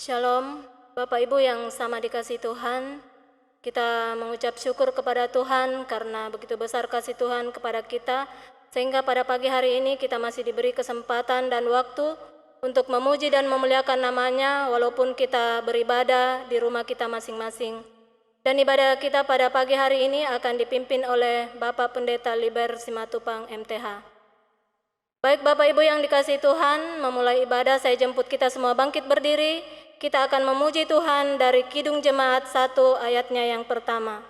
Shalom, Bapak Ibu yang sama dikasih Tuhan. Kita mengucap syukur kepada Tuhan karena begitu besar kasih Tuhan kepada kita, sehingga pada pagi hari ini kita masih diberi kesempatan dan waktu untuk memuji dan memuliakan namanya, walaupun kita beribadah di rumah kita masing-masing. Dan ibadah kita pada pagi hari ini akan dipimpin oleh Bapak Pendeta Liber Simatupang MTH. Baik Bapak Ibu yang dikasihi Tuhan, memulai ibadah saya jemput kita semua bangkit berdiri. Kita akan memuji Tuhan dari Kidung Jemaat 1 ayatnya yang pertama.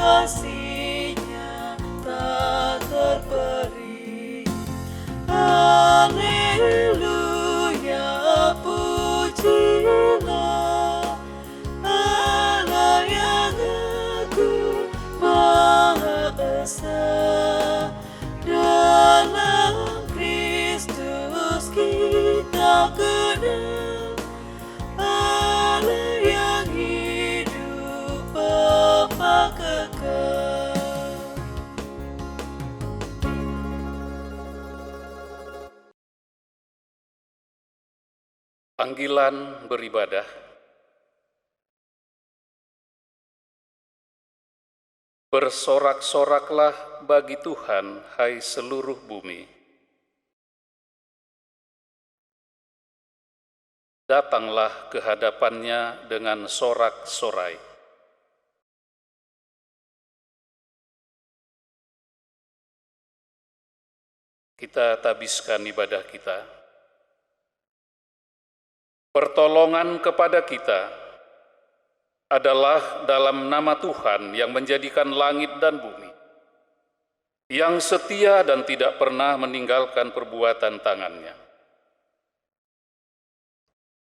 Kasih-Nya tak terperi. Haleluya, pujilah Allah yang Agung Maha Esa. Dalam Kristus kita kenal Allah yang hidup Bapa kekal. Panggilan beribadah. Bersorak-soraklah bagi Tuhan, hai seluruh bumi. Datanglah ke hadapannya dengan sorak-sorai. Kita tabiskan ibadah kita. Pertolongan kepada kita adalah dalam nama Tuhan yang menjadikan langit dan bumi, yang setia dan tidak pernah meninggalkan perbuatan tangannya.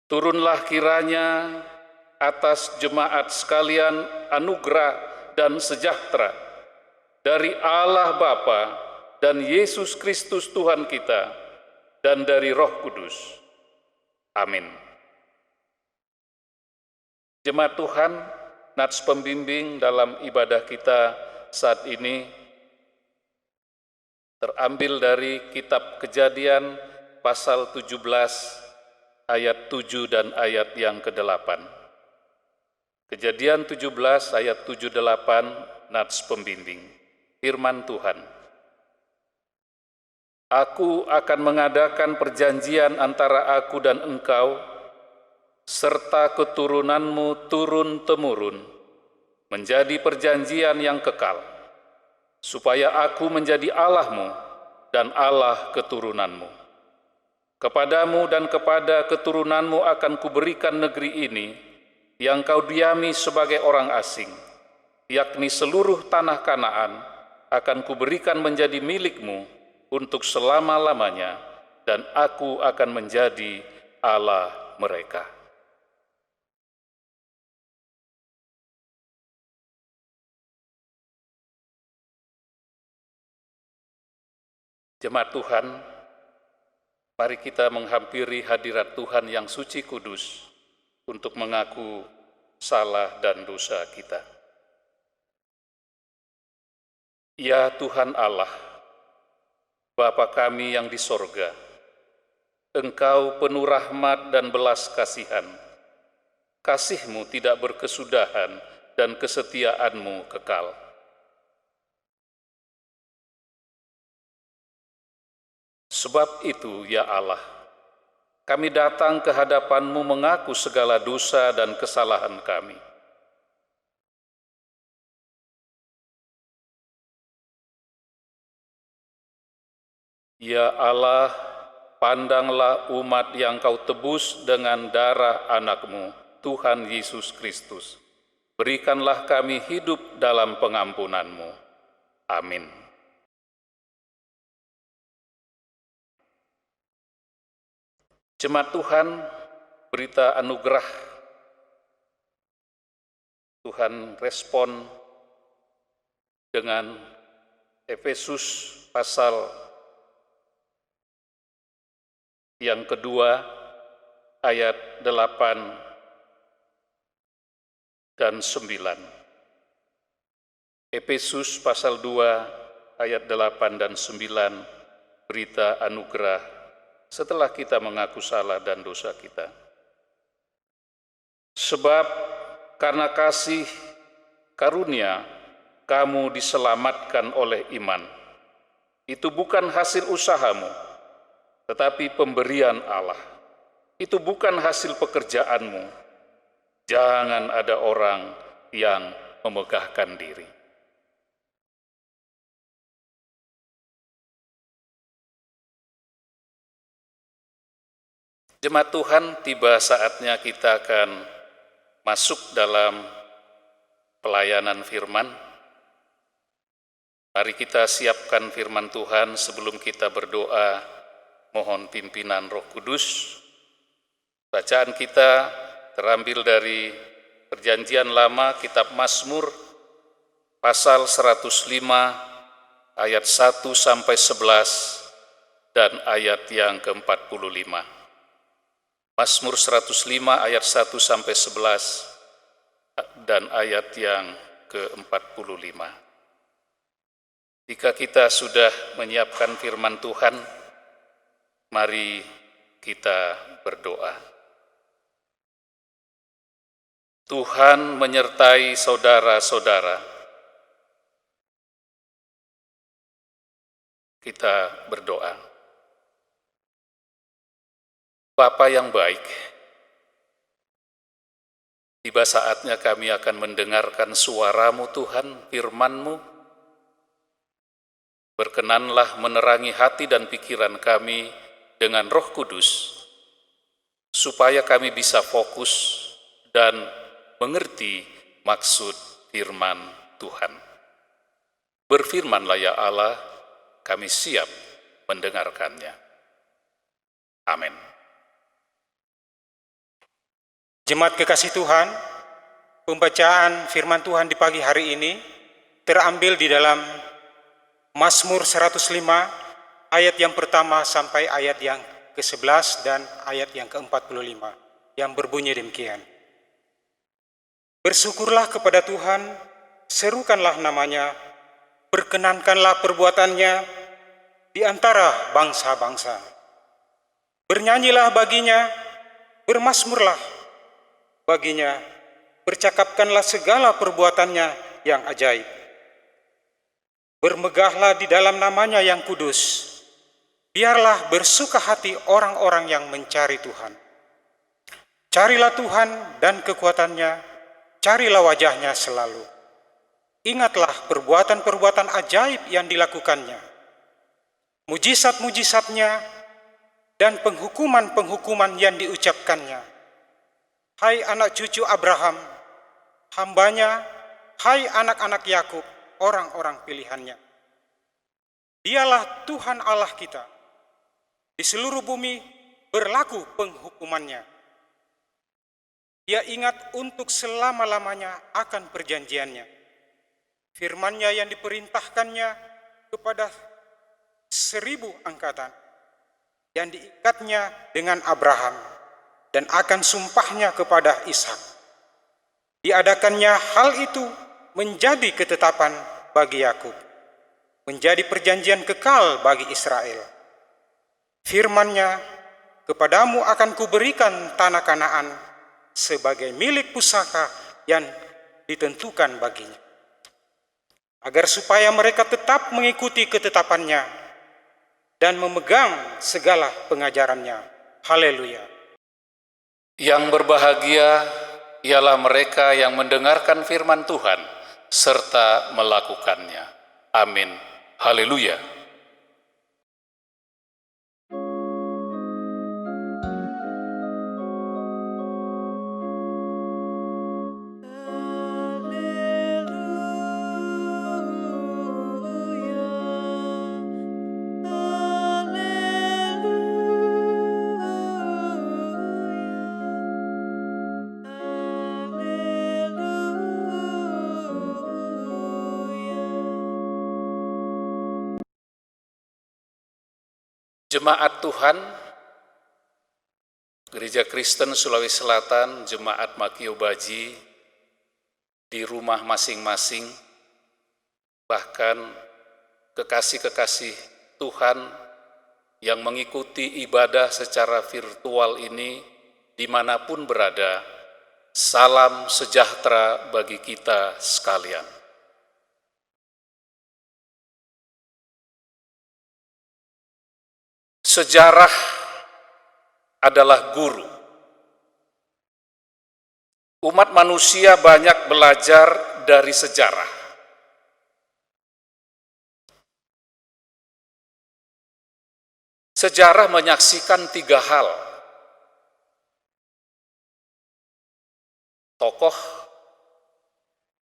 Turunlah kiranya atas jemaat sekalian anugerah dan sejahtera dari Allah Bapa dan Yesus Kristus Tuhan kita dan dari Roh Kudus. Amin. Jemaat Tuhan, nats pembimbing dalam ibadah kita saat ini terambil dari kitab Kejadian pasal 17 ayat 7 dan ayat yang ke-8. Kejadian 17 ayat 7-8 nats pembimbing. Firman Tuhan. Aku akan mengadakan perjanjian antara aku dan engkau serta keturunanmu turun-temurun, menjadi perjanjian yang kekal, supaya aku menjadi Allahmu dan Allah keturunanmu. Kepadamu dan kepada keturunanmu akan kuberikan negeri ini, yang kau diami sebagai orang asing, yakni seluruh tanah Kanaan, akan kuberikan menjadi milikmu untuk selama-lamanya, dan aku akan menjadi Allah mereka. Jemaat Tuhan, mari kita menghampiri hadirat Tuhan yang suci kudus untuk mengaku salah dan dosa kita. Ya Tuhan Allah, Bapa kami yang di sorga, Engkau penuh rahmat dan belas kasihan. Kasih-Mu tidak berkesudahan dan kesetiaan-Mu kekal. Sebab itu, ya Allah, kami datang ke hadapan-Mu mengaku segala dosa dan kesalahan kami. Ya Allah, pandanglah umat yang Kau tebus dengan darah anak-Mu, Tuhan Yesus Kristus. Berikanlah kami hidup dalam pengampunan-Mu. Amin. Jemaat Tuhan, berita anugerah Tuhan respon dengan Efesus pasal yang kedua, ayat 8 dan 9. Efesus pasal 2, ayat 8 dan 9, berita anugerah setelah kita mengaku salah dan dosa kita. Sebab karena kasih karunia, kamu diselamatkan oleh iman. Itu bukan hasil usahamu, tetapi pemberian Allah. Itu bukan hasil pekerjaanmu. Jangan ada orang yang memegahkan diri. Jemaat Tuhan, tiba saatnya kita akan masuk dalam pelayanan firman. Mari kita siapkan firman Tuhan sebelum kita berdoa. Mohon pimpinan Roh Kudus. Bacaan kita terambil dari Perjanjian Lama, kitab Mazmur, pasal 105, ayat 1 sampai 11, dan ayat yang ke-45. Mazmur 105, ayat 1 sampai 11, dan ayat yang ke-45. Jika kita sudah menyiapkan firman Tuhan, mari kita berdoa. Tuhan menyertai saudara-saudara. Kita berdoa. Bapa yang baik, tiba saatnya kami akan mendengarkan suara-Mu Tuhan, firman-Mu. Berkenanlah menerangi hati dan pikiran kami dengan Roh Kudus, supaya kami bisa fokus dan mengerti maksud firman Tuhan. Berfirmanlah ya Allah, kami siap mendengarkannya. Amin. Jemaat kekasih Tuhan, pembacaan firman Tuhan di pagi hari ini terambil di dalam Mazmur 105, ayat yang pertama sampai ayat yang ke-11 dan ayat yang ke-45, yang berbunyi demikian. Bersyukurlah kepada Tuhan, serukanlah namanya, perkenankanlah perbuatannya di antara bangsa-bangsa. Bernyanyilah baginya, bermazmurlah baginya, bercakapkanlah segala perbuatannya yang ajaib. Bermegahlah di dalam namanya yang kudus. Biarlah bersuka hati orang-orang yang mencari Tuhan. Carilah Tuhan dan kekuatannya, carilah wajahnya selalu. Ingatlah perbuatan-perbuatan ajaib yang dilakukannya, mujizat-mujizatnya, dan penghukuman-penghukuman yang diucapkannya. Hai anak cucu Abraham, hambanya, hai anak-anak Yakub, orang-orang pilihannya. Dialah Tuhan Allah kita. Di seluruh bumi berlaku penghukumannya. Ia ingat untuk selama-lamanya akan perjanjiannya. Firman-Nya yang diperintahkannya kepada 1000 angkatan, yang diikatnya dengan Abraham, dan akan sumpahnya kepada Ishak. Diadakannya hal itu menjadi ketetapan bagi Yakub, menjadi perjanjian kekal bagi Israel. Firman-Nya, kepadamu akan kuberikan tanah Kanaan sebagai milik pusaka yang ditentukan baginya, agar supaya mereka tetap mengikuti ketetapan-Nya dan memegang segala pengajaran-Nya, Haleluya. Yang berbahagia ialah mereka yang mendengarkan firman Tuhan serta melakukannya. Amin. Haleluya. Jemaat Tuhan, Gereja Kristen Sulawesi Selatan, Jemaat Makio Baji, di rumah masing-masing, bahkan kekasih-kekasih Tuhan yang mengikuti ibadah secara virtual ini dimanapun berada, salam sejahtera bagi kita sekalian. Sejarah adalah guru. Umat manusia banyak belajar dari sejarah. Sejarah menyaksikan 3 hal. Tokoh,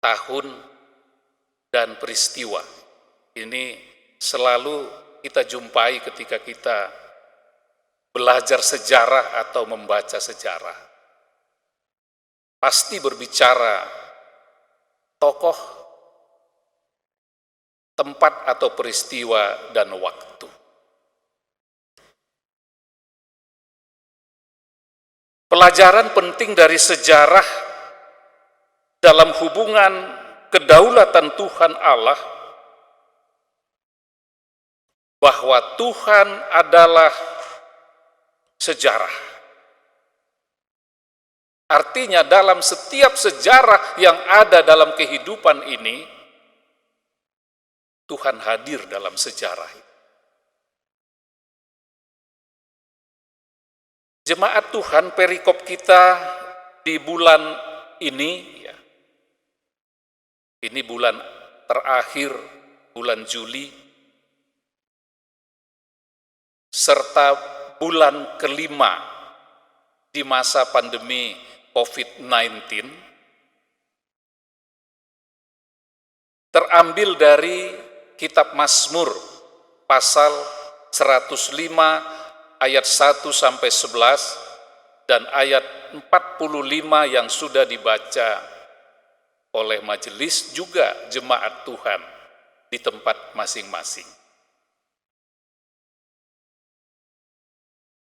tahun, dan peristiwa. Ini selalu kita jumpai ketika kita belajar sejarah atau membaca sejarah. Pasti berbicara tokoh, tempat atau peristiwa, dan waktu. Pelajaran penting dari sejarah dalam hubungan kedaulatan Tuhan Allah, bahwa Tuhan adalah sejarah. Artinya dalam setiap sejarah yang ada dalam kehidupan ini, Tuhan hadir dalam sejarah. Jemaat Tuhan, perikop kita di bulan ini, ya, ini bulan terakhir, bulan Juli, serta bulan kelima di masa pandemi COVID-19, terambil dari kitab Mazmur pasal 105 ayat 1-11 dan ayat 45 yang sudah dibaca oleh majelis juga jemaat Tuhan di tempat masing-masing.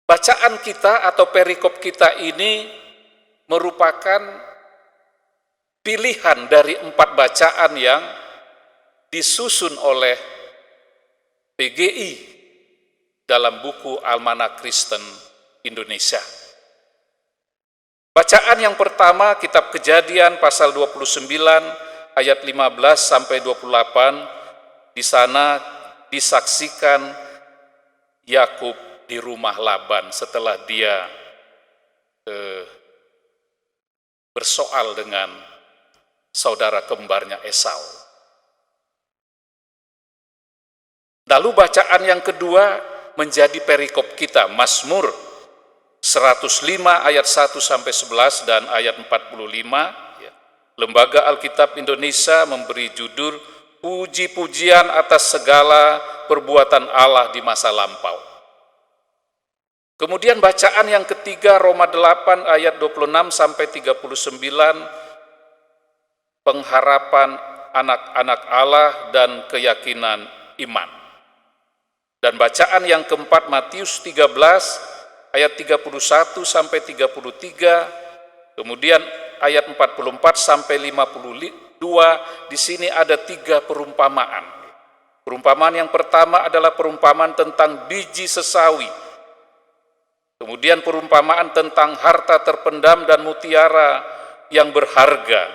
Bacaan kita atau perikop kita ini merupakan pilihan dari 4 bacaan yang disusun oleh PGI dalam buku Almanak Kristen Indonesia. Bacaan yang pertama, kitab Kejadian pasal 29 ayat 15-28, di sana disaksikan Yakub di rumah Laban setelah dia bersoal dengan saudara kembarnya Esau. Lalu bacaan yang kedua menjadi perikop kita, Mazmur 105 ayat 1-11 dan ayat 45. Lembaga Alkitab Indonesia memberi judul Puji-pujian atas segala perbuatan Allah di masa lampau. Kemudian bacaan yang ketiga, Roma 8 ayat 26-39, pengharapan anak-anak Allah dan keyakinan iman. Dan bacaan yang keempat, Matius 13 ayat 31-33, kemudian ayat 44-52, di sini ada 3 perumpamaan. Perumpamaan yang pertama adalah perumpamaan tentang biji sesawi. Kemudian perumpamaan tentang harta terpendam dan mutiara yang berharga.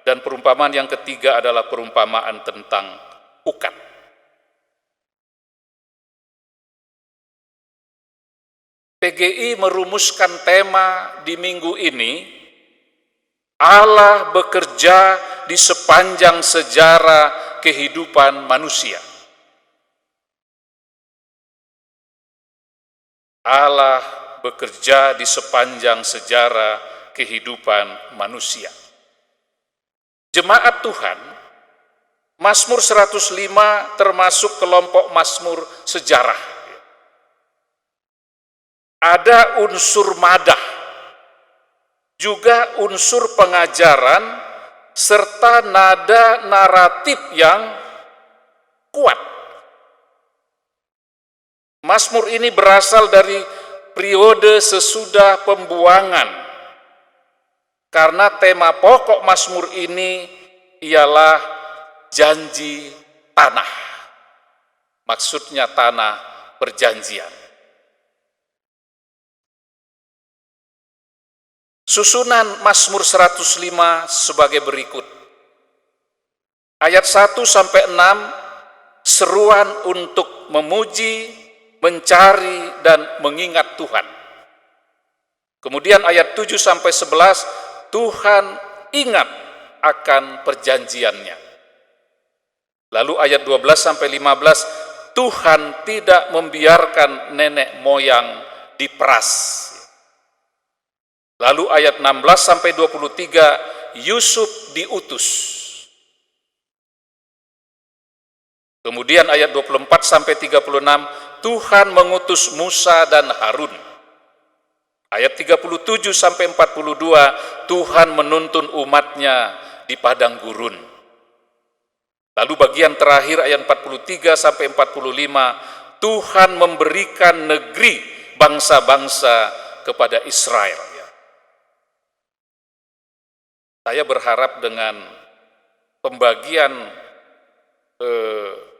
Dan perumpamaan yang ketiga adalah perumpamaan tentang ukat. . PGI merumuskan tema di minggu ini, Allah bekerja di sepanjang sejarah kehidupan manusia. Allah bekerja di sepanjang sejarah kehidupan manusia. Jemaat Tuhan, Mazmur 105 termasuk kelompok Mazmur sejarah. Ada unsur madah, juga unsur pengajaran, serta nada naratif yang kuat. Mazmur ini berasal dari periode sesudah pembuangan, karena tema pokok Mazmur ini ialah janji tanah. Maksudnya tanah perjanjian. Susunan Mazmur 105 sebagai berikut. Ayat 1 sampai 6, seruan untuk memuji, mencari, dan mengingat Tuhan. Kemudian ayat 7 sampai 11, Tuhan ingat akan perjanjiannya. Lalu ayat 12 sampai 15, Tuhan tidak membiarkan nenek moyang diperas. Lalu ayat 16 sampai 23, Yusuf diutus. Kemudian ayat 24 sampai 36, Tuhan mengutus Musa dan Harun. Ayat 37 sampai 42, Tuhan menuntun umatnya di padang gurun. Lalu bagian terakhir ayat 43 sampai 45, Tuhan memberikan negeri bangsa-bangsa kepada Israel. Saya berharap dengan pembagian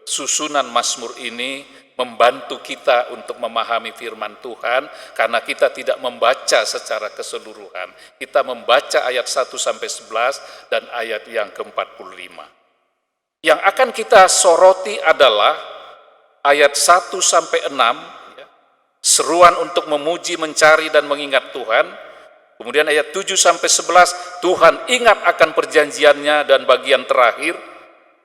susunan Mazmur ini membantu kita untuk memahami firman Tuhan, karena kita tidak membaca secara keseluruhan. Kita membaca ayat 1 sampai 11 dan ayat yang ke-45. Yang akan kita soroti adalah ayat 1 sampai 6, seruan untuk memuji, mencari, dan mengingat Tuhan. Kemudian ayat 7 sampai 11, Tuhan ingat akan perjanjiannya, dan bagian terakhir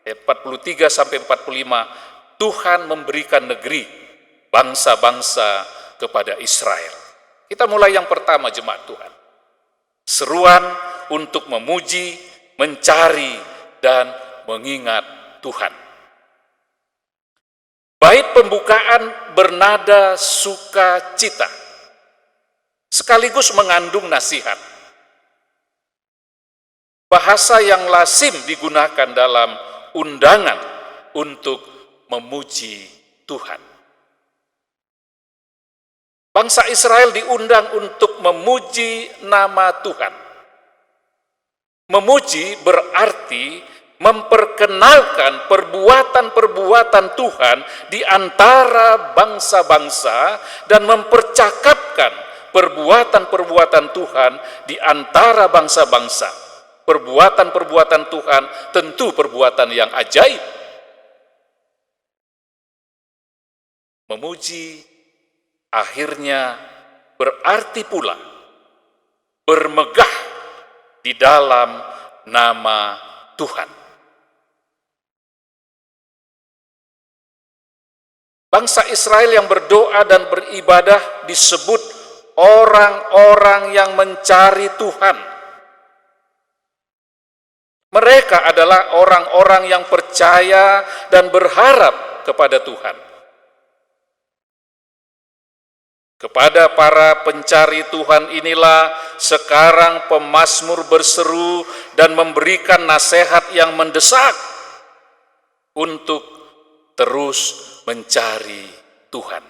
ayat 43 sampai 45, Tuhan memberikan negeri bangsa-bangsa kepada Israel. Kita mulai yang pertama, jemaat Tuhan. Seruan untuk memuji, mencari, dan mengingat Tuhan. Bait pembukaan bernada sukacita, sekaligus mengandung nasihat. Bahasa yang lazim digunakan dalam undangan untuk memuji Tuhan. Bangsa Israel diundang untuk memuji nama Tuhan. Memuji berarti memperkenalkan perbuatan-perbuatan Tuhan di antara bangsa-bangsa dan mempercakapkan perbuatan-perbuatan Tuhan di antara bangsa-bangsa. Perbuatan-perbuatan Tuhan tentu perbuatan yang ajaib. Memuji akhirnya berarti pula bermegah di dalam nama Tuhan. Bangsa Israel yang berdoa dan beribadah disebut orang-orang yang mencari Tuhan. Mereka adalah orang-orang yang percaya dan berharap kepada Tuhan. Kepada para pencari Tuhan inilah sekarang pemazmur berseru dan memberikan nasihat yang mendesak untuk terus mencari Tuhan.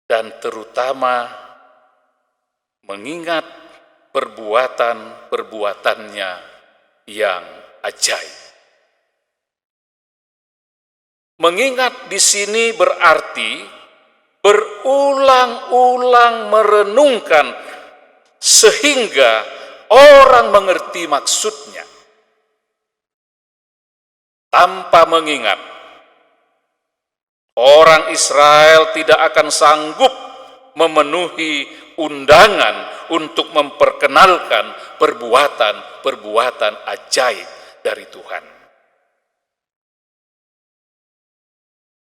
Dan terutama mengingat perbuatan-perbuatannya yang ajaib. Mengingat di sini berarti berulang-ulang merenungkan sehingga orang mengerti maksudnya. Tanpa mengingat, orang Israel tidak akan sanggup memenuhi undangan untuk memperkenalkan perbuatan-perbuatan ajaib dari Tuhan.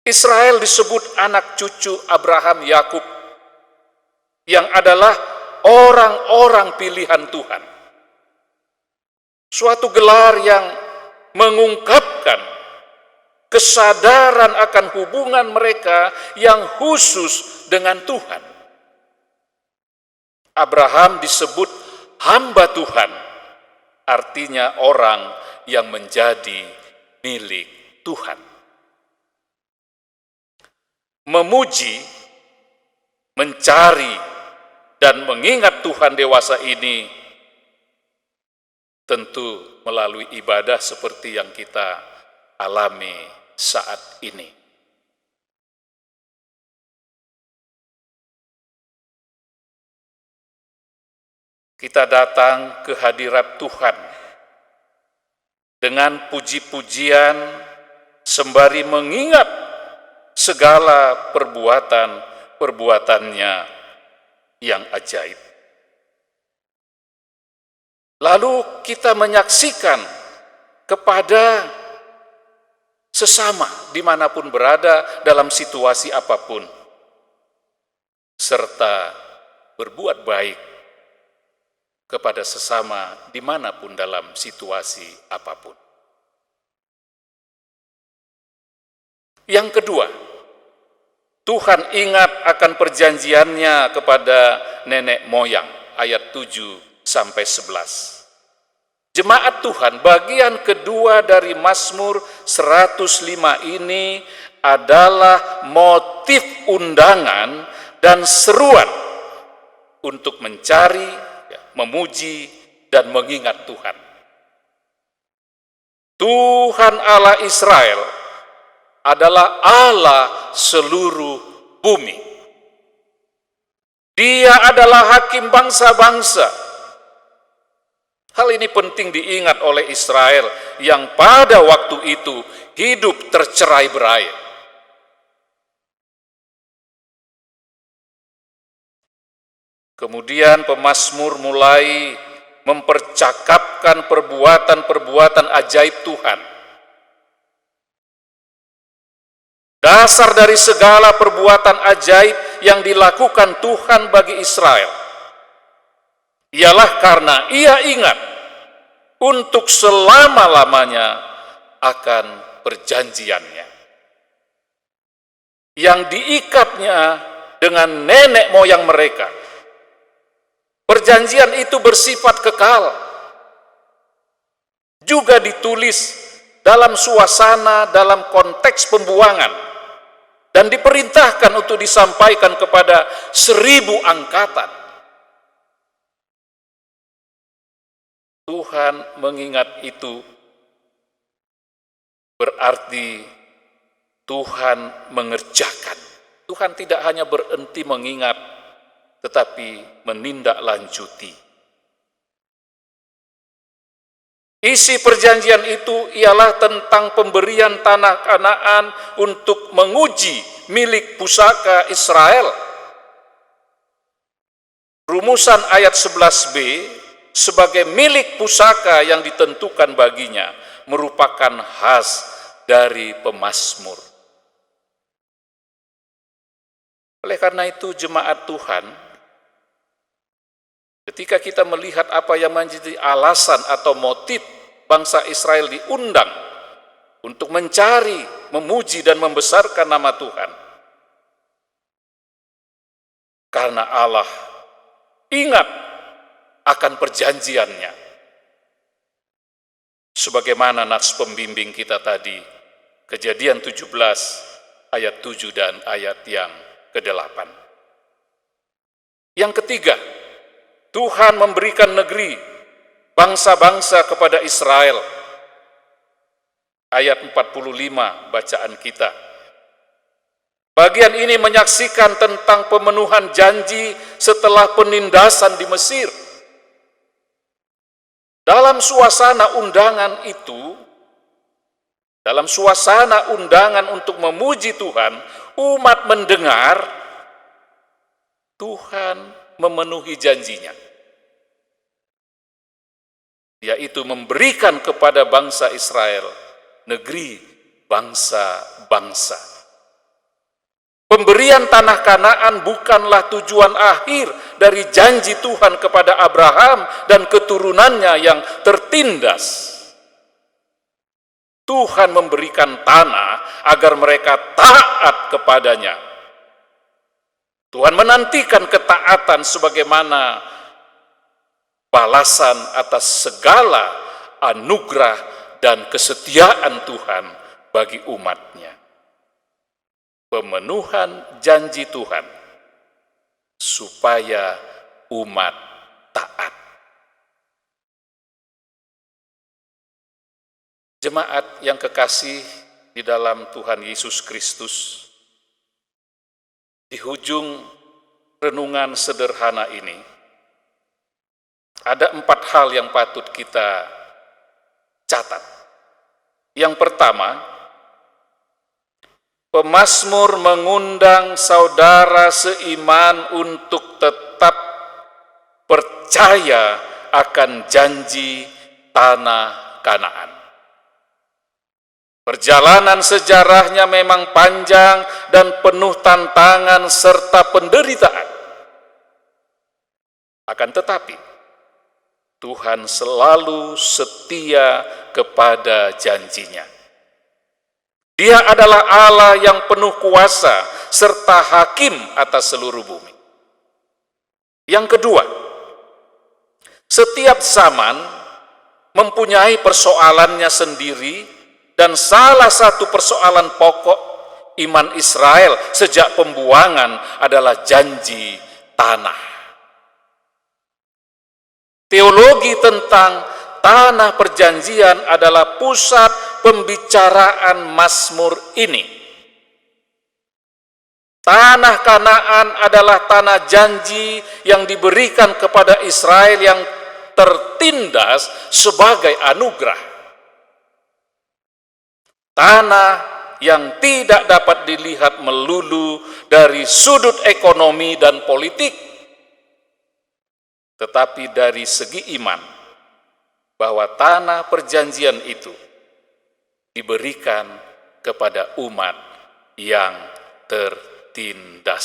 Israel disebut anak cucu Abraham Yakub yang adalah orang-orang pilihan Tuhan. Suatu gelar yang mengungkapkan kesadaran akan hubungan mereka yang khusus dengan Tuhan. Abraham disebut hamba Tuhan, artinya orang yang menjadi milik Tuhan. Memuji, mencari, dan mengingat Tuhan dewasa ini tentu melalui ibadah seperti yang kita alami saat ini. Kita datang ke hadirat Tuhan dengan puji-pujian sembari mengingat segala perbuatan-perbuatannya yang ajaib. Lalu kita menyaksikan kepada sesama dimanapun berada dalam situasi apapun, serta berbuat baik kepada sesama dimanapun dalam situasi apapun. Yang kedua, Tuhan ingat akan perjanjiannya kepada nenek moyang, ayat 7-11. Jemaat Tuhan, bagian kedua dari Mazmur 105 ini adalah motif undangan dan seruan untuk mencari, memuji, dan mengingat Tuhan. Tuhan Allah Israel adalah Allah seluruh bumi. Dia adalah hakim bangsa-bangsa. Hal ini penting diingat oleh Israel yang pada waktu itu hidup tercerai-berai. Kemudian pemazmur mulai mempercakapkan perbuatan-perbuatan ajaib Tuhan. Dasar dari segala perbuatan ajaib yang dilakukan Tuhan bagi Israel ialah karena Ia ingat untuk selama-lamanya akan perjanjiannya yang diikatnya dengan nenek moyang mereka. Perjanjian itu bersifat kekal, juga ditulis dalam suasana, dalam konteks pembuangan, dan diperintahkan untuk disampaikan kepada 1000 angkatan. Tuhan mengingat itu berarti Tuhan mengerjakan. Tuhan tidak hanya berhenti mengingat, tetapi menindaklanjuti. Isi perjanjian itu ialah tentang pemberian tanah Kanaan untuk menguji milik pusaka Israel. Rumusan ayat 11b sebagai milik pusaka yang ditentukan baginya merupakan khas dari pemazmur. Oleh karena itu jemaat Tuhan, ketika kita melihat apa yang menjadi alasan atau motif bangsa Israel diundang untuk mencari, memuji, dan membesarkan nama Tuhan, karena Allah ingat akan perjanjiannya. Sebagaimana nats pembimbing kita tadi, Kejadian 17 ayat 7 dan ayat yang ke-8. Yang ketiga, Tuhan memberikan negeri bangsa-bangsa kepada Israel. Ayat 45 bacaan kita. Bagian ini menyaksikan tentang pemenuhan janji setelah penindasan di Mesir. Dalam suasana undangan itu, dalam suasana undangan untuk memuji Tuhan, umat mendengar Tuhan memenuhi janjinya, yaitu memberikan kepada bangsa Israel negeri bangsa-bangsa. Pemberian tanah Kanaan bukanlah tujuan akhir dari janji Tuhan kepada Abraham dan keturunannya yang tertindas. Tuhan memberikan tanah agar mereka taat kepadanya. Tuhan menantikan ketaatan sebagaimana balasan atas segala anugerah dan kesetiaan Tuhan bagi umatnya. Pemenuhan janji Tuhan supaya umat taat. Jemaat yang kekasih di dalam Tuhan Yesus Kristus, di ujung renungan sederhana ini, ada 4 hal yang patut kita catat. Yang pertama, pemazmur mengundang saudara seiman untuk tetap percaya akan janji tanah Kanaan. Perjalanan sejarahnya memang panjang dan penuh tantangan serta penderitaan. Akan tetapi, Tuhan selalu setia kepada janjinya. Dia adalah Allah yang penuh kuasa serta hakim atas seluruh bumi. Yang kedua, setiap zaman mempunyai persoalannya sendiri, dan salah satu persoalan pokok iman Israel sejak pembuangan adalah janji tanah. Teologi tentang tanah perjanjian adalah pusat pembicaraan Mazmur ini. Tanah Kanaan adalah tanah janji yang diberikan kepada Israel yang tertindas sebagai anugerah. Tanah yang tidak dapat dilihat melulu dari sudut ekonomi dan politik, tetapi dari segi iman, bahwa tanah perjanjian itu diberikan kepada umat yang tertindas.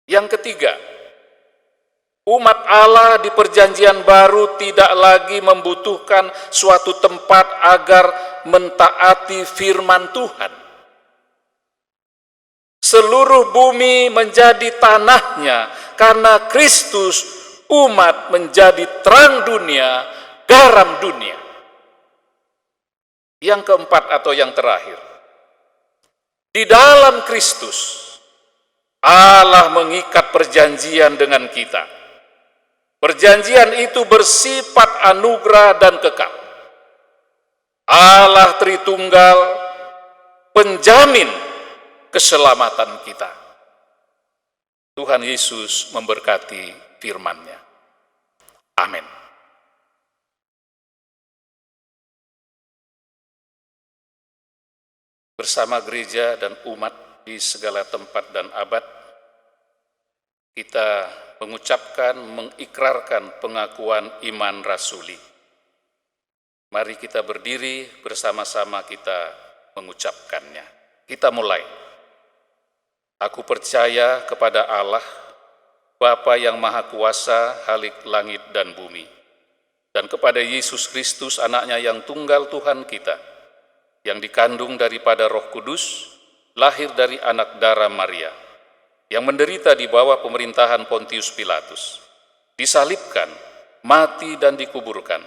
Yang ketiga, umat Allah di perjanjian baru tidak lagi membutuhkan suatu tempat agar mentaati firman Tuhan. Seluruh bumi menjadi tanahnya karena Kristus, umat menjadi terang dunia, garam dunia. Yang keempat atau yang terakhir, di dalam Kristus Allah mengikat perjanjian dengan kita. Perjanjian itu bersifat anugerah dan kekal. Allah Tritunggal penjamin keselamatan kita. Tuhan Yesus memberkati firman-Nya. Amin. Bersama gereja dan umat di segala tempat dan abad, kita mengucapkan, mengikrarkan pengakuan iman rasuli. Mari kita berdiri bersama-sama kita mengucapkannya. Kita mulai. Aku percaya kepada Allah, Bapa yang Maha Kuasa, Halik langit dan bumi, dan kepada Yesus Kristus, anaknya yang tunggal Tuhan kita, yang dikandung daripada Roh Kudus, lahir dari anak darah Maria, yang menderita di bawah pemerintahan Pontius Pilatus, disalibkan, mati dan dikuburkan,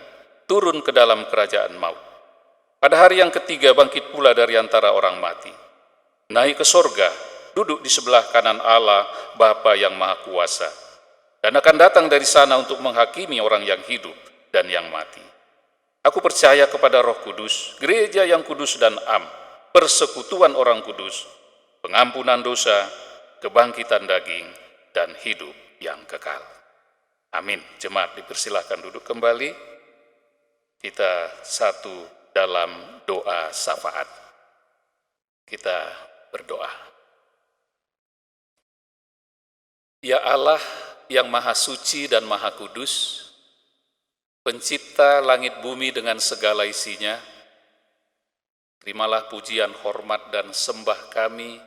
turun ke dalam kerajaan maut. Pada hari yang ketiga bangkit pula dari antara orang mati, naik ke sorga, duduk di sebelah kanan Allah Bapa yang Maha Kuasa, dan akan datang dari sana untuk menghakimi orang yang hidup dan yang mati. Aku percaya kepada Roh Kudus, gereja yang kudus dan am, persekutuan orang kudus, pengampunan dosa, kebangkitan daging, dan hidup yang kekal. Amin. Jemaat dipersilahkan duduk kembali. Kita satu dalam doa syafaat. Kita berdoa. Ya Allah yang Maha Suci dan Maha Kudus, Pencipta langit bumi dengan segala isinya, terimalah pujian, hormat, dan sembah kami,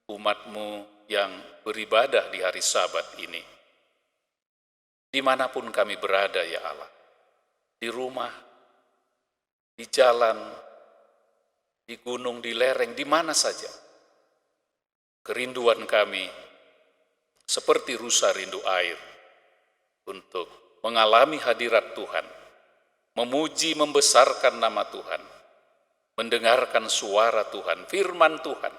umat-Mu yang beribadah di hari Sabat ini. Dimanapun kami berada, ya Allah, di rumah, di jalan, di gunung, di lereng, di mana saja. Kerinduan kami seperti rusa rindu air untuk mengalami hadirat Tuhan, memuji, membesarkan nama Tuhan, mendengarkan suara Tuhan, firman Tuhan,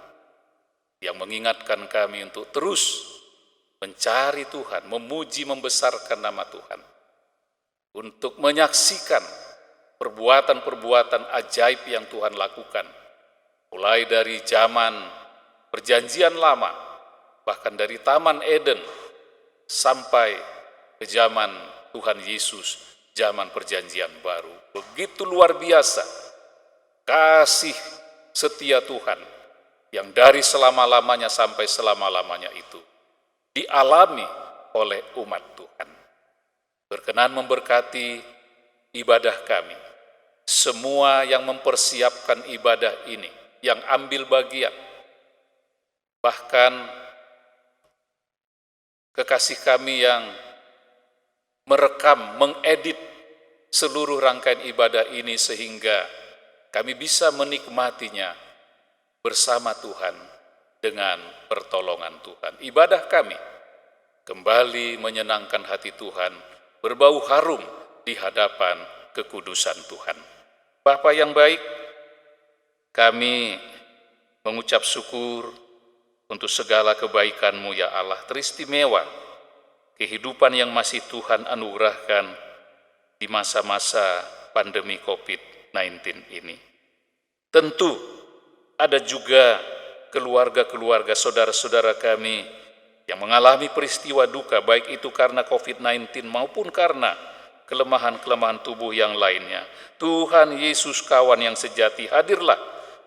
yang mengingatkan kami untuk terus mencari Tuhan, memuji, membesarkan nama Tuhan, untuk menyaksikan perbuatan-perbuatan ajaib yang Tuhan lakukan, mulai dari zaman Perjanjian Lama, bahkan dari Taman Eden, sampai ke zaman Tuhan Yesus, zaman Perjanjian Baru. Begitu luar biasa kasih setia Tuhan yang dari selama-lamanya sampai selama-lamanya itu dialami oleh umat Tuhan. Berkenan memberkati ibadah kami, semua yang mempersiapkan ibadah ini, yang ambil bagian, bahkan kekasih kami yang merekam, mengedit seluruh rangkaian ibadah ini sehingga kami bisa menikmatinya bersama Tuhan dengan pertolongan Tuhan. Ibadah kami kembali menyenangkan hati Tuhan, berbau harum di hadapan kekudusan Tuhan. Bapa yang baik, kami mengucap syukur untuk segala kebaikan-Mu ya Allah, teristimewa kehidupan yang masih Tuhan anugerahkan di masa-masa pandemi COVID-19 ini. Tentu ada juga keluarga-keluarga saudara-saudara kami yang mengalami peristiwa duka, baik itu karena COVID-19 maupun karena kelemahan-kelemahan tubuh yang lainnya. Tuhan Yesus kawan yang sejati, hadirlah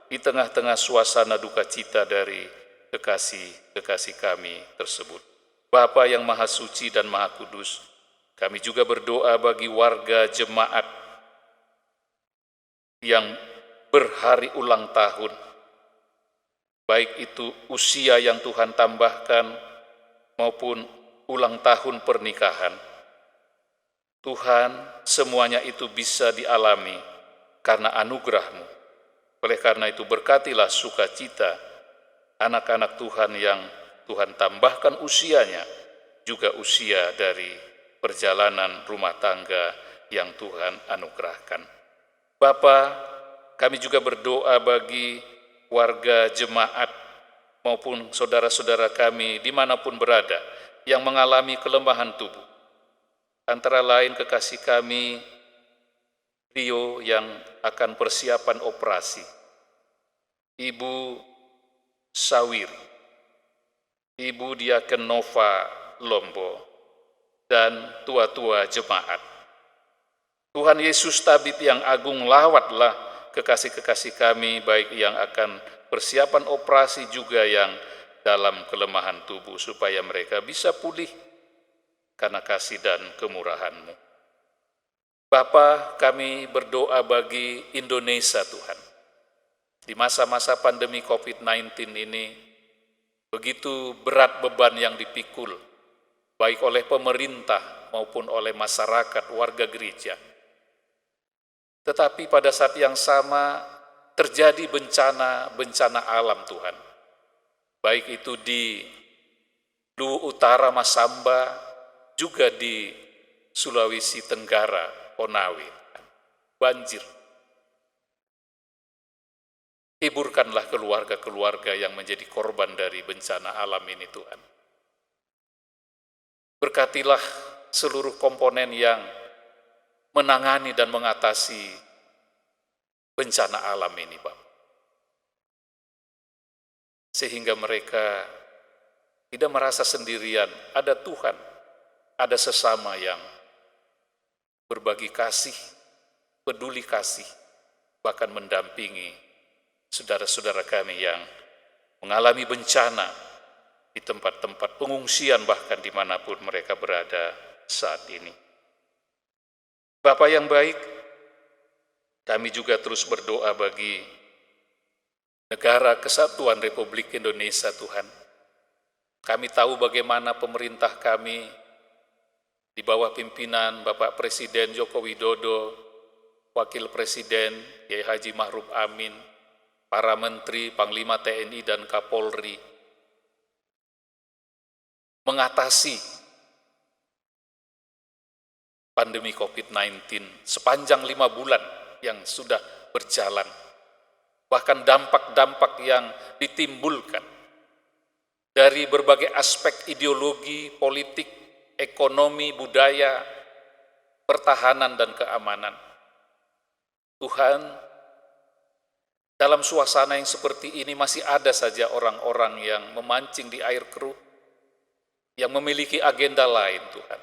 di tengah-tengah suasana duka cita dari kekasih-kekasih kami tersebut. Bapa yang Maha Suci dan Maha Kudus, kami juga berdoa bagi warga jemaat yang berhari ulang tahun, baik itu usia yang Tuhan tambahkan maupun ulang tahun pernikahan. Tuhan, semuanya itu bisa dialami karena anugerah-Mu. Oleh karena itu berkatilah sukacita anak-anak Tuhan yang Tuhan tambahkan usianya, juga usia dari perjalanan rumah tangga yang Tuhan anugerahkan. Bapa, kami juga berdoa bagi warga jemaat maupun saudara-saudara kami dimanapun berada yang mengalami kelemahan tubuh. Antara lain kekasih kami Rio yang akan persiapan operasi, Ibu Sawiri, Ibu Diaken Nova Lombo, dan tua-tua jemaat. Tuhan Yesus Tabib yang agung, lawatlah kekasih-kekasih kami, baik yang akan persiapan operasi juga yang dalam kelemahan tubuh, supaya mereka bisa pulih karena kasih dan kemurahan-Mu. Bapa, kami berdoa bagi Indonesia Tuhan. Di masa-masa pandemi COVID-19 ini, begitu berat beban yang dipikul, baik oleh pemerintah maupun oleh masyarakat, warga gereja. Tetapi pada saat yang sama terjadi bencana alam Tuhan, baik itu di Luwu Utara Masamba, juga di Sulawesi Tenggara Konawe, banjir. Hiburkanlah keluarga-keluarga yang menjadi korban dari bencana alam ini Tuhan. Berkatilah seluruh komponen yang menangani dan mengatasi bencana alam ini, Bapak. Sehingga mereka tidak merasa sendirian, ada Tuhan ada sesama yang berbagi kasih, peduli kasih, bahkan mendampingi saudara-saudara kami yang mengalami bencana di tempat-tempat pengungsian, bahkan dimanapun mereka berada saat ini. Bapa yang baik, kami juga terus berdoa bagi negara Kesatuan Republik Indonesia, Tuhan. Kami tahu bagaimana pemerintah kami di bawah pimpinan Bapak Presiden Joko Widodo, Wakil Presiden Kiai Haji Ma'ruf Amin, para Menteri, Panglima TNI dan Kapolri, mengatasi pandemi COVID-19 sepanjang 5 bulan yang sudah berjalan. Bahkan dampak-dampak yang ditimbulkan dari berbagai aspek ideologi, politik, ekonomi, budaya, pertahanan, dan keamanan. Tuhan, dalam suasana yang seperti ini masih ada saja orang-orang yang memancing di air keruh, yang memiliki agenda lain, Tuhan.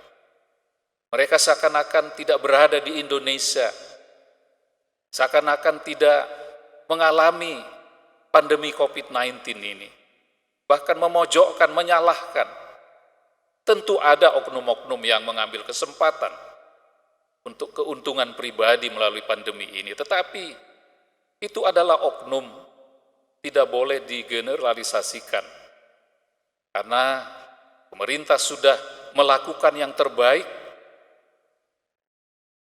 Mereka seakan-akan tidak berada di Indonesia, seakan-akan tidak mengalami pandemi COVID-19 ini, bahkan memojokkan, menyalahkan. Tentu ada oknum-oknum yang mengambil kesempatan untuk keuntungan pribadi melalui pandemi ini, tetapi itu adalah oknum, tidak boleh digeneralisasikan. Karena pemerintah sudah melakukan yang terbaik,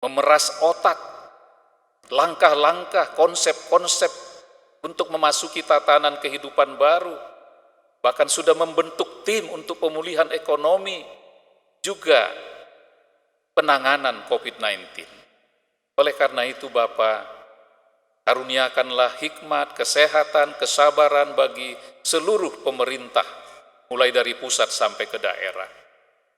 memeras otak, langkah-langkah, konsep-konsep untuk memasuki tatanan kehidupan baru, bahkan sudah membentuk tim untuk pemulihan ekonomi, juga penanganan COVID-19. Oleh karena itu Bapa, karuniakanlah hikmat, kesehatan, kesabaran bagi seluruh pemerintah, mulai dari pusat sampai ke daerah.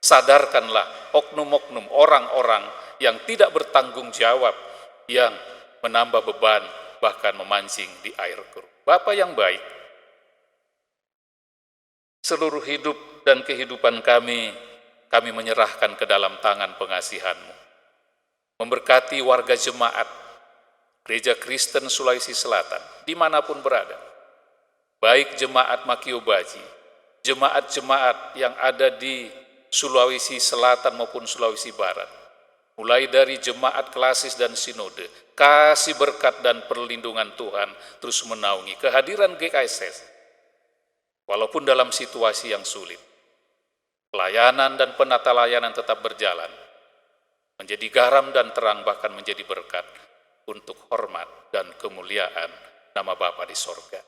Sadarkanlah oknum-oknum, orang-orang yang tidak bertanggung jawab, yang menambah beban, bahkan memancing di air keruh. Bapa yang baik, seluruh hidup dan kehidupan kami menyerahkan ke dalam tangan pengasihan-Mu. Memberkati warga jemaat Gereja Kristen Sulawesi Selatan, dimanapun berada, baik jemaat Makiobaji, jemaat-jemaat yang ada di Sulawesi Selatan maupun Sulawesi Barat, mulai dari jemaat klasis dan sinode, kasih berkat dan perlindungan Tuhan terus menaungi kehadiran GKSS. Walaupun dalam situasi yang sulit, pelayanan dan penata layanan tetap berjalan, menjadi garam dan terang, bahkan menjadi berkat untuk hormat dan kemuliaan nama Bapa di sorga.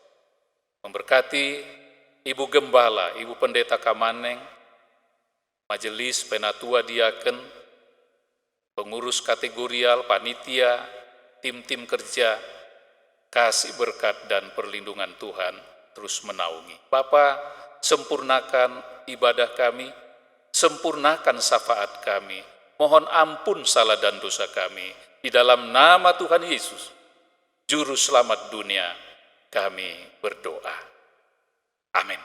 Memberkati Ibu Gembala, Ibu Pendeta Kamaneng, Majelis Penatua Diaken, pengurus kategorial, panitia, tim-tim kerja, kasih berkat dan perlindungan Tuhan terus menaungi. Bapa, sempurnakan ibadah kami, sempurnakan syafaat kami, mohon ampun salah dan dosa kami, di dalam nama Tuhan Yesus, Juru Selamat dunia, kami berdoa. Amin.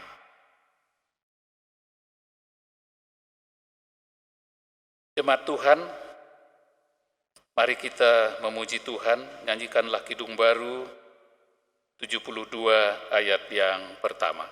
Jemaat Tuhan, mari kita memuji Tuhan, nyanyikanlah Kidung Baru 72 ayat yang pertama.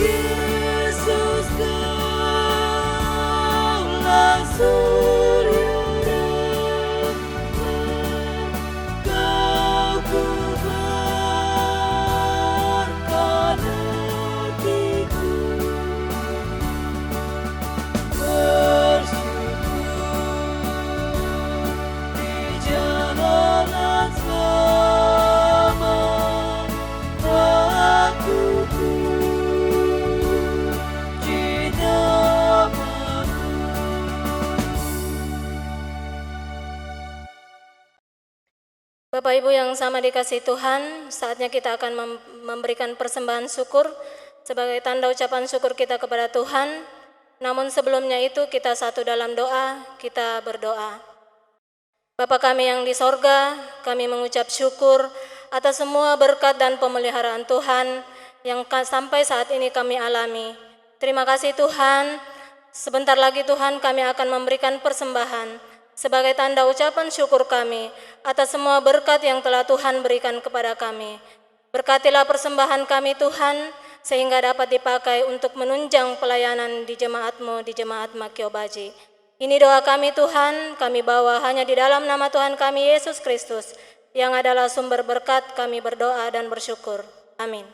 Yesus Kaulah surya Kau kubarkan hatiku di jalanan selamat aku puji nama-Mu. Bapak Ibu yang sama dikasihi Tuhan, saatnya kita akan memberikan persembahan syukur sebagai tanda ucapan syukur kita kepada Tuhan. Namun sebelumnya itu kita satu dalam doa, kita berdoa. Bapa kami yang di sorga, kami mengucap syukur atas semua berkat dan pemeliharaan Tuhan yang sampai saat ini kami alami. Terima kasih Tuhan, sebentar lagi Tuhan kami akan memberikan persembahan sebagai tanda ucapan syukur kami atas semua berkat yang telah Tuhan berikan kepada kami. Berkatilah persembahan kami Tuhan, sehingga dapat dipakai untuk menunjang pelayanan di jemaat-Mu, di jemaat Makio Baji. Ini doa kami Tuhan, kami bawa hanya di dalam nama Tuhan kami Yesus Kristus, yang adalah sumber berkat, kami berdoa dan bersyukur. Amin.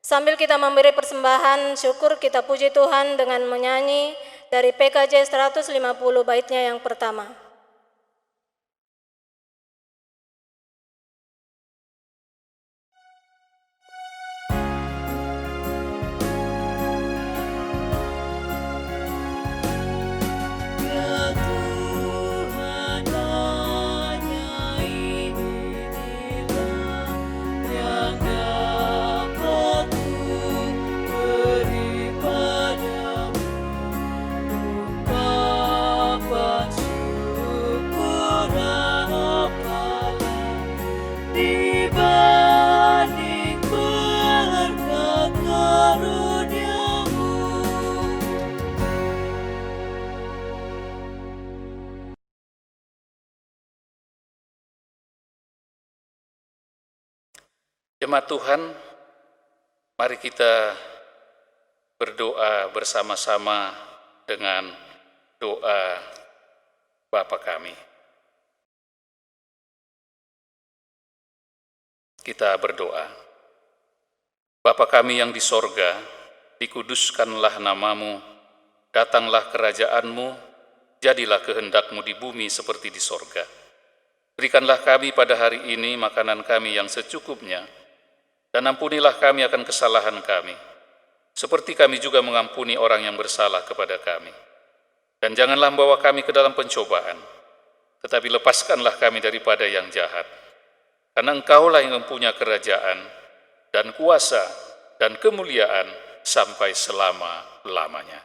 Sambil kita memberi persembahan syukur, kita puji Tuhan dengan menyanyi dari PKJ 150 baitnya yang pertama. Ya Tuhan, hanya inilah yang dapat ku beri padamu, ungkapan syukur apalah dibanding berkat karunia-Mu. Jemaat Tuhan, mari kita berdoa bersama-sama dengan doa Bapa kami. Kita berdoa. Bapa kami yang di sorga, dikuduskanlah nama-Mu, datanglah kerajaan-Mu, jadilah kehendak-Mu di bumi seperti di sorga. Berikanlah kami pada hari ini makanan kami yang secukupnya, dan ampunilah kami akan kesalahan kami, seperti kami juga mengampuni orang yang bersalah kepada kami. Dan janganlah membawa kami ke dalam pencobaan, tetapi lepaskanlah kami daripada yang jahat. Karena Engkaulah yang mempunyai kerajaan, dan kuasa, dan kemuliaan, sampai selama-lamanya.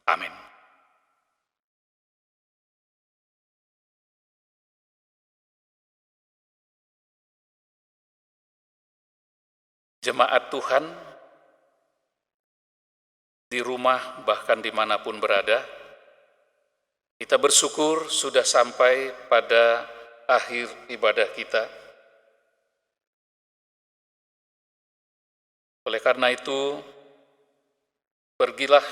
Amin. Jemaat Tuhan, di rumah bahkan dimanapun berada, kita bersyukur sudah sampai pada akhir ibadah kita. Oleh karena itu, pergilah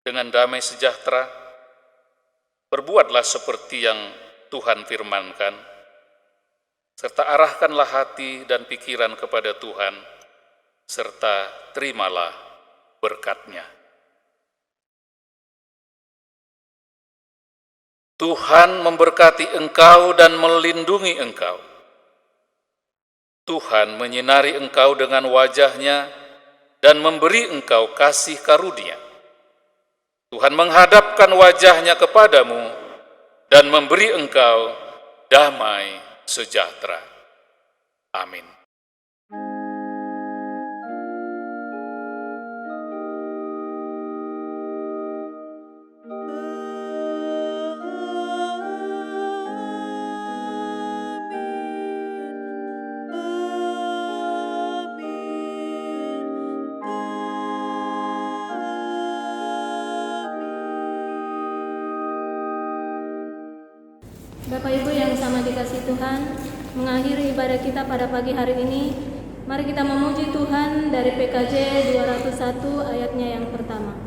dengan damai sejahtera, berbuatlah seperti yang Tuhan firmankan, serta arahkanlah hati dan pikiran kepada Tuhan, serta terimalah berkat-Nya. Tuhan memberkati engkau dan melindungi engkau. Tuhan menyinari engkau dengan wajah-Nya dan memberi engkau kasih karunia. Tuhan menghadapkan wajah-Nya kepadamu dan memberi engkau damai sejahtera. Amin. Bapak Ibu yang sama dikasihi Tuhan, mengakhiri ibadah kita pada pagi hari ini, Mari kita memuji Tuhan dari PKJ 201 ayatnya yang pertama.